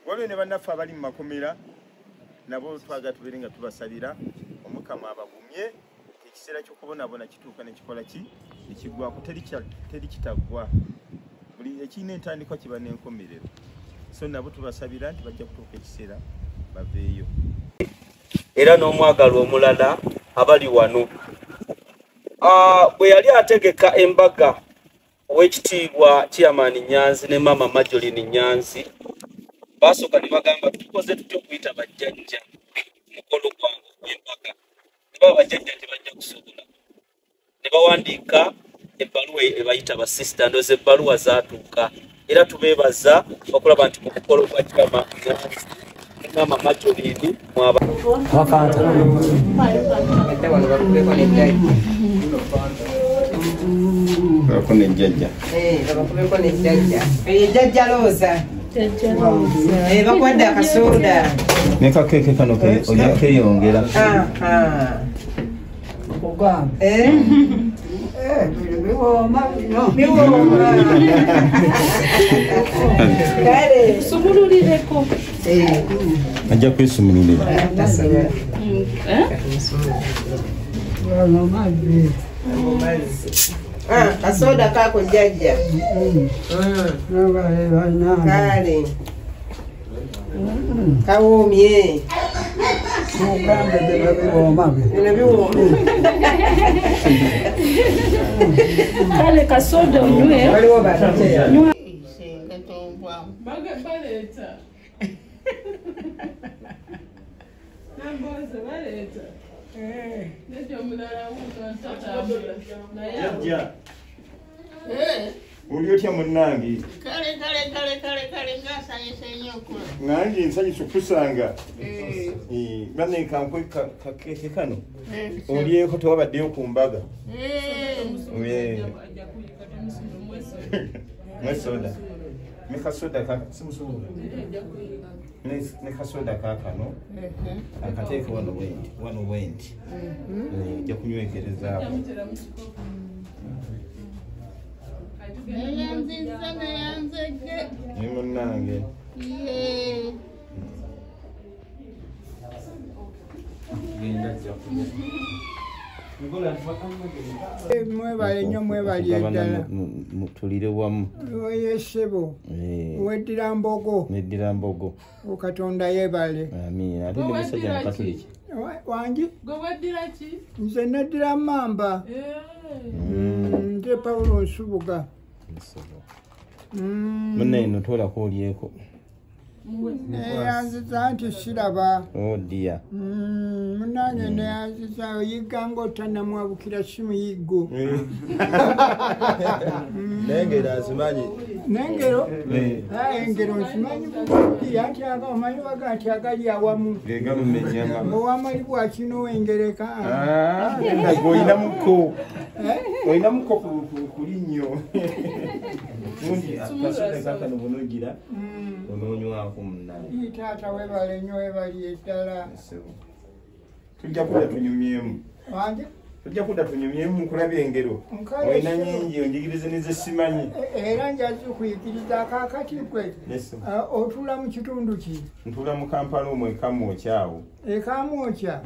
Waliwo ne bannaffe abali mu makomera nabo twagala tubeere nga tubasabira Omukama abagumye ekiseera ky'okubonabona kituuka ne kikola ki ekiggwako teri kitaggwa buli ekirina entandikwa kiba n'enkomerero so nabo tubasabira nti bajja kutuuka ekiseera baveeyo era n'omwagalwa omulala abali wano bwe yali ategeka embaga ow'ekitiibwa Chairman Nyanzi ne Mama Majoline Nyanzi basooka ne bagamba tukoze tutya okuyita bajjajja mukolo gwange gw'embaga ne baba bajjajja tebajja kusobola ne bawandiika ebbaluwa ebayita basisita ndoozi ebbaluwa zaatuuka era tubeebaza okulaba nti mukolo gwa Chairman Nyanzi ne Mama Majoline mwaba bakone jjajja bakubeko ne jjajja Looza bakwadde akasoda ne kakeeke kano ojja keyongera Sumululireko ajja kwesumululira kasoda kako jjajja kale kawoomye kale kasoda onywe waliwo batonya oli otya munnange nange nsanyusa okusanga banenkankwe kakeeke kano olyeko tewabaddeyo ku mbaga mwesoda ne kasoda kakano akateeke wano wendi ojja kunywekerezaako ne munnange mwebale nnyo mwebali eddala tulire wamu yesebo weddira mbogo neddira mbogo Katonda yebale amiina ate ndi musajja mukatuliki wangi nze neddira mamba nte Pawulo Nsubuga munnaye notoolako olyeko neyanziza nti siraba odia munange neyanziza oyigga ng'otanamwabukira si muyiggo nengero azimanyi nengero engero nsimanyi bulungi ati omanyi baga nti agali awamu gegalumenyama owamali bwakino wengereka oyinamuko kulinnyo kasoda kakano bunogira onoonywako munnaye taata webale nnyo webali eddala tujja kudda tunyumyemu wange tujja kudda tunyumyemu nkulabya engero olina nyingi onjigirize nezesimanyi era njazi kuyigiriza akakati gwe otula mu kitundu ki ntula mu Kampala omwo ekamwokyawo ekamwokya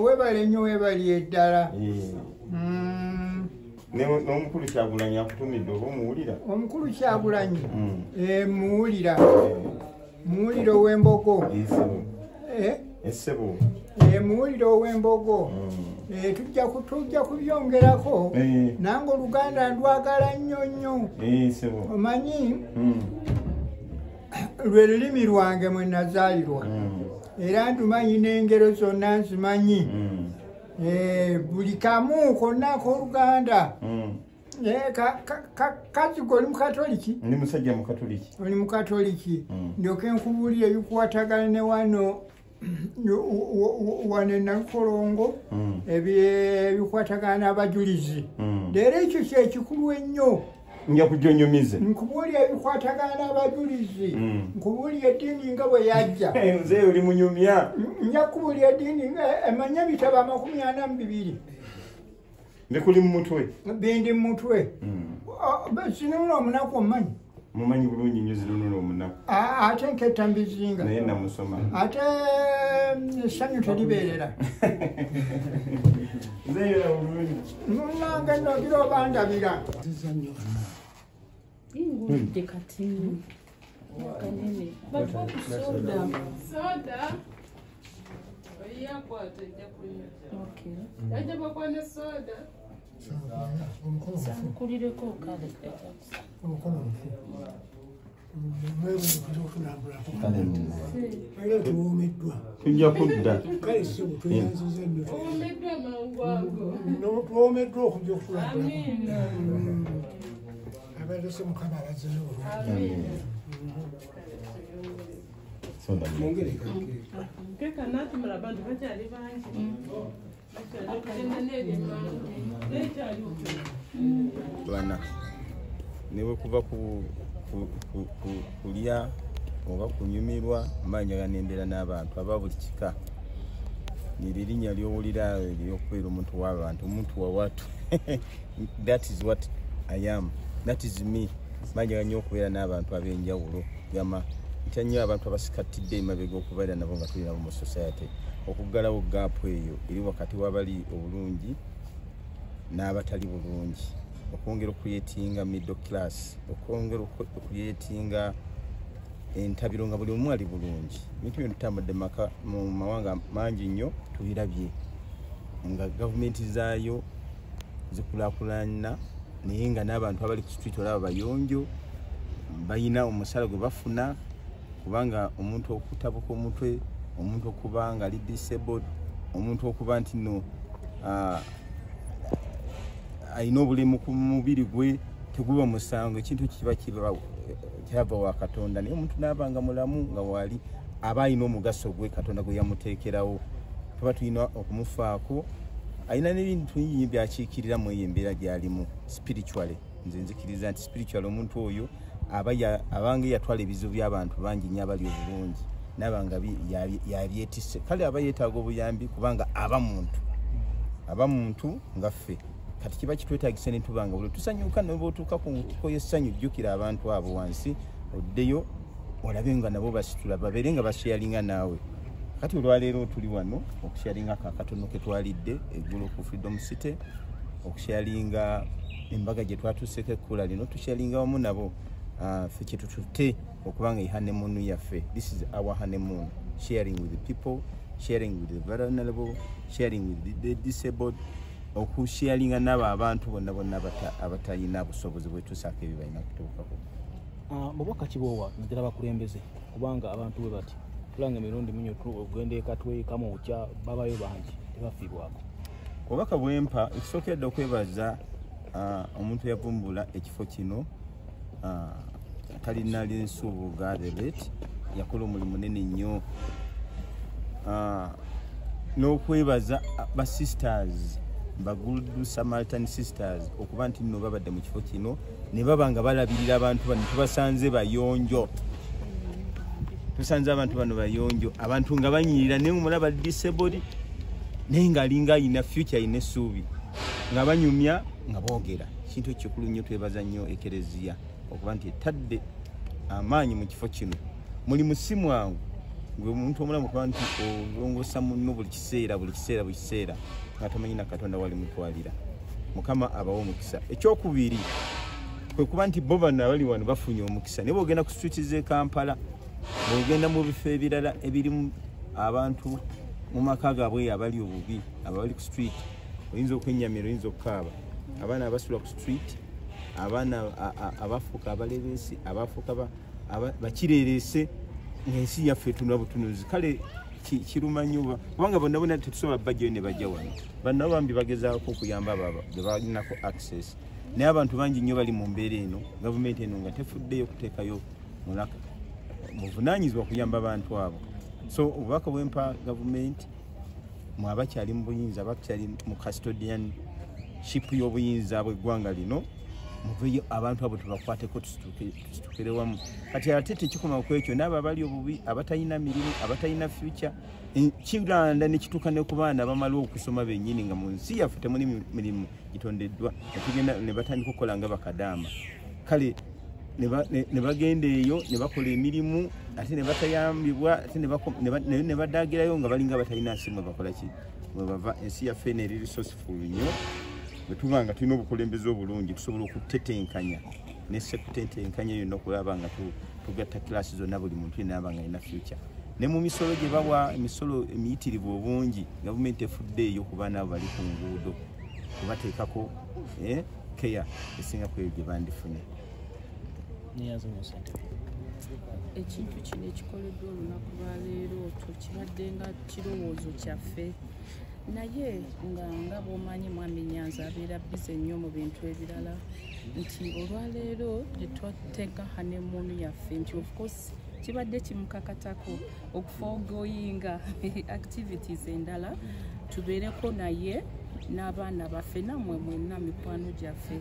webale nnyo webali eddala n'omukulu Kyagulanyi akutumidde oba omuwulira omukulu Kyagulanyi muwulira muwulira ow'embogo essebo muwulira ow'embogo tujja kubyongerako nange Oluganda ndwagala nnyo nnyo omanyi lwe lulimi lwange mwe nazaalirwa era ntumanyi n'engero zonna nzimanyi buli kamu konna ak'Oluganda kazigo oli mukatoliki ndi musajja mukatoliki oli mukatoliki ndyoke nkubuulira ebikwatagana ne wano Nalukolongo ebikwatagana n'abajulizi leero ekyo kyekikulu ennyo nja kujonyumize nkubuulira ebikwatagana n'abajulizi nkubuulira eddiini nga bwe yajja nze oli munyumya nja kubuulira eddiini emanya ebitabo 42 ne kuli mu mutwe bindi mu mutwe sinabula omunaku omanyi mumanyi bulungi nnyo ziruno omunaku ate nketta mbizinga naye namusoma ate essanyu teribeerera nzeera bulungi munange nogira oba ndabira ingudde kati kanene bava ku soda sankulireko kale tujja kudda tuwomeddwa okujja okukulambula abalese mukama abazeyo bana niwe kuva kulya oba kunyumirwa mbanjaga nembeera n'abantu aba buli kika niri linnya lyowulira eryokubeera omuntu w'abantu omuntu wawatu that is what I am, that is me. Mbanjaga nnyo okubeera n'abantu ab'enjawulo gama ntya nnyo abantu abasikatidde emabega okubeera nabo nga tuli nabo mu society okuggalawo gaapu eyo eri wakati w'abali obulungi n'abatali bulungi okwongera okuyetinga middle class okwongera okuyetinga entabiro nga buli omu ali bulungi bintu bino tutambudde mu mawanga mangi nnyo tubirabye nga gavumenti zaayo zikulaakulana naye nga n'abantu abali ku street olaba bayonjo bayina omusala gwe bafuna kubanga omuntu okutabuka omutwe omuntu okuba nga ali disabled omuntu okuba nti no ayina obulemu ku mubiri gwe teguba musango ekintu kiba kyava wa Katonda naye omuntu n'abanga mulamu nga wali aba ayina omugaso gwe Katonda gwe yamuteekerawo tuba tulina okumufaako ayina n'ebintu bingi byakiikirira mu eyo embeera gy'alimu spiritually nze nzikiriza nti spiritual omuntu oyo abanga yatwala ebizibu by'abantu bangi nnyo abali obulungi nabanga yabyetisse kale aba yeetaaga obuyambi kubanga aba muntu nga ffe kati kiba kitwetaagisa ne tubanga buli tusanyuka ne bw'otuuka ku ntuuko y'essanyu jjukira abantu abo wansi oddeyo olabe nga nabo basitula babeere nga basharinga naawe kati olwaleero tuli wano okusharinga akakatono ke twalidde eggulo ku Freedom City okusharinga embaga gye twatuuseko ekkula lino tusharinga wamu nabo ffe kye tututte okubanga honeymoon yaffe. This is our honeymoon, sharing with the people, sharing with the vulnerable, sharing with the disabled, okusharinga nabo abantu bonna bonna abatalina busobozi bwetusaako ebyo balina kutuukako. Mubaka Kibowa naddala bakulembeze kubanga abantu bwe bati tulanga emirundi mingi ogenda ekatwe kamukya babayo bangi tebafiibwako. Obubaka bwempa ekisookedde okwebaza omuntu yavumbula ekifo kino talina linsuubuga Gadet yakola omulimu munene nnyo n'okwebaza ba sisters ba Good Samaritan sisters okuba nti nno babadde mu kifo kino ne baba nga balabirira abantu bano tubasanze bayonjo abantu bano bayonjo abantu nga banyirira ne mulaba disabled naye nga alinga ayina future ayina essuubi nga banyumya nga boogera kintu ekikulu nnyo twebaza nnyo ekereziya okuba nti etadde amaanyi mu kifo kino muli musimu wangu gwe omuntu omulamu okuba nti olongosa munno buli kiseera nga tamanyi na Katonda wali mutwalira. Mukama abawo omukisa. Ekyokubiri kwe kuba nti bo bano abali wano bafunye omukisa ne boogenda ku street z'e Kampala boogenda mu bifo ebirala ebirimu abantu mu maka gaabwe abali obubi abali ku street oyinza okwennyamira oyinza okukaaba abaana abasula ku street abaana abafuuka abalebeesi abafuuka bakireerese ng'ensi yaffe etuna butunuzi kale kiruma nnyo kubanga bonna tetusobola bajjayo ne bajja wano bannabo bambi bagezaako okuyamba abo gye balinako access naye abantu bangi nnyo bali mu mbeera eno gavumenti eno nga tefuddeyo kuteekayo mulaka buvunaanyizibwa kuyamba abantu abo. So obubaka bwempa gavumenti mu abakyali mu buyinza abakyali mu custodianship y'obuyinza bw'eggwanga lino muveyo abantu abo tubakwateko tusitukire wamu kati ate tekikoma ku ekyo n'abo abali obubi abatalina mirimu abatalina future kiranda ne kituuka ne ku baana bamala okusoma bennyini nga mu nsi yaffe temuli mirimu gitondeddwa netugenda ne batandika okukola nga bakadaama kale ne bagenda eyo ne bakola emirimu ate ne batayambibwa ate ne badagirayo nga balinga batalina nsi mwe bakola ki mwe bava. Ensi yaffe eno eri resourceful nnyo bwe tuba nga tulina obukulembeze obulungi tusobola okutetenkanya nesekutetenkanya yonna okulaba nga tugatta kilasi zonna buli muntu yenaba nga alina future. Ne mu misolo gye bawa emisolo emiyitirivu obungi gavumenti efudde eyo ku baana abo bali ku nguudo kubateekako keya esinga ku eyo gye bandifune. Ekintu kino ekikoleddwa olunaku lwaleero kibadde nga kirowoozo kyaffe naye nga bw'omanyi Mwami Nyanzi abeera bize nnyo mu bintu ebirala nti olwaleero gye twateeka hanemuunu yaffe nti of course kibadde kimukakatako okufoogoyinga activities endala tubeereko naye n'abaana baffe nammwe mwenna mikwano gyaffe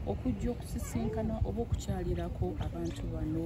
okujja okusisinkana oba okukyalirako abantu bano.